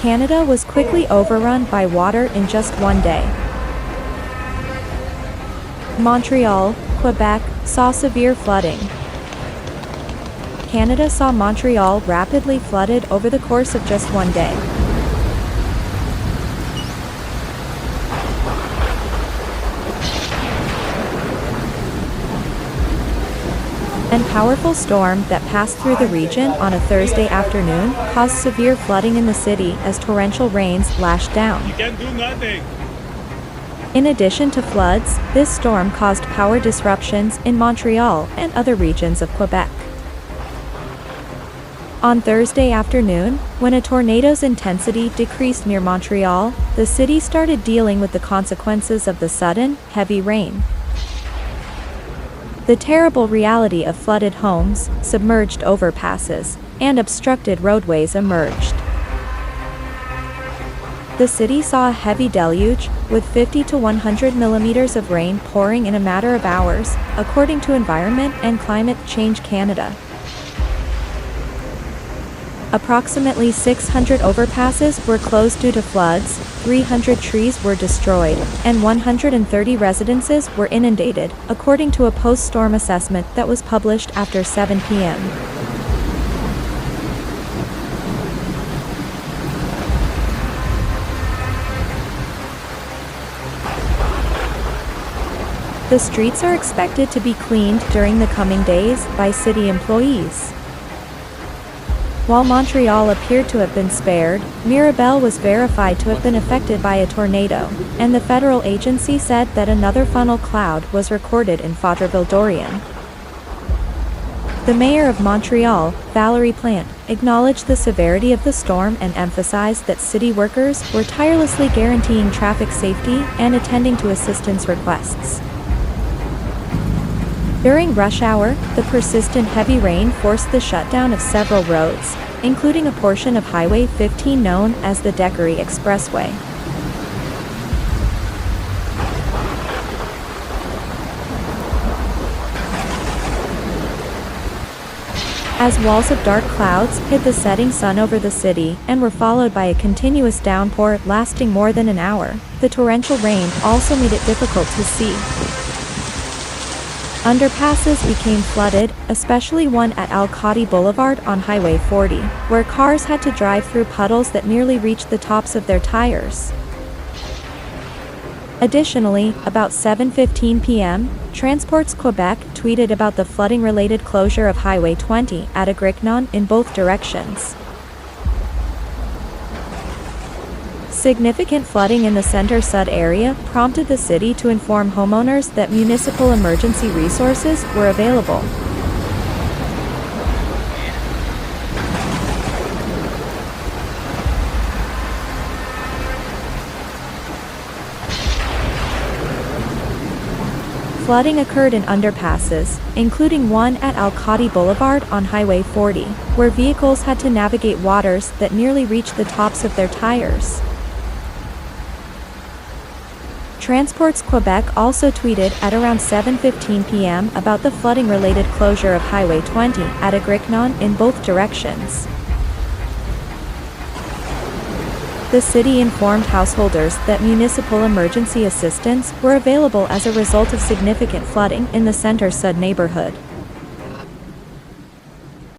Canada was quickly overrun by water in just one day. Montreal, Quebec, saw severe flooding. Canada saw Montreal rapidly flooded over the course of just one day. A powerful storm that passed through the region on a Thursday afternoon caused severe flooding in the city as torrential rains lashed down. You can do nothing. In addition to floods, this storm caused power disruptions in Montreal and other regions of Quebec. On Thursday afternoon, when a tornado's intensity decreased near Montreal, the city started dealing with the consequences of the sudden, heavy rain. The terrible reality of flooded homes, submerged overpasses, and obstructed roadways emerged. The city saw a heavy deluge, with 50 to 100 millimeters of rain pouring in a matter of hours, according to Environment and Climate Change Canada. Approximately 600 overpasses were closed due to floods, 300 trees were destroyed, and 130 residences were inundated, according to a post-storm assessment that was published after 7 p.m. The streets are expected to be cleaned during the coming days by city employees. While Montreal appeared to have been spared, Mirabel was verified to have been affected by a tornado, and the federal agency said that another funnel cloud was recorded in Fauvillers-Dorion. The mayor of Montreal, Valérie Plante, acknowledged the severity of the storm and emphasized that city workers were tirelessly guaranteeing traffic safety and attending to assistance requests. During rush hour, the persistent heavy rain forced the shutdown of several roads, including a portion of Highway 15 known as the Décarie Expressway. As walls of dark clouds hid the setting sun over the city and were followed by a continuous downpour lasting more than an hour, the torrential rain also made it difficult to see. Underpasses became flooded, especially one at Alcati Boulevard on Highway 40, where cars had to drive through puddles that nearly reached the tops of their tires. Additionally, about 7:15 p.m., Transports Quebec tweeted about the flooding-related closure of Highway 20 at Agrignon in both directions. Significant flooding in the Centre-Sud area prompted the city to inform homeowners that municipal emergency resources were available. Flooding occurred in underpasses, including one at Alcati Boulevard on Highway 40, where vehicles had to navigate waters that nearly reached the tops of their tires. Transports Quebec also tweeted at around 7:15 p.m. about the flooding-related closure of Highway 20 at Agrignon in both directions. The city informed householders that municipal emergency assistance were available as a result of significant flooding in the Centre-Sud neighborhood.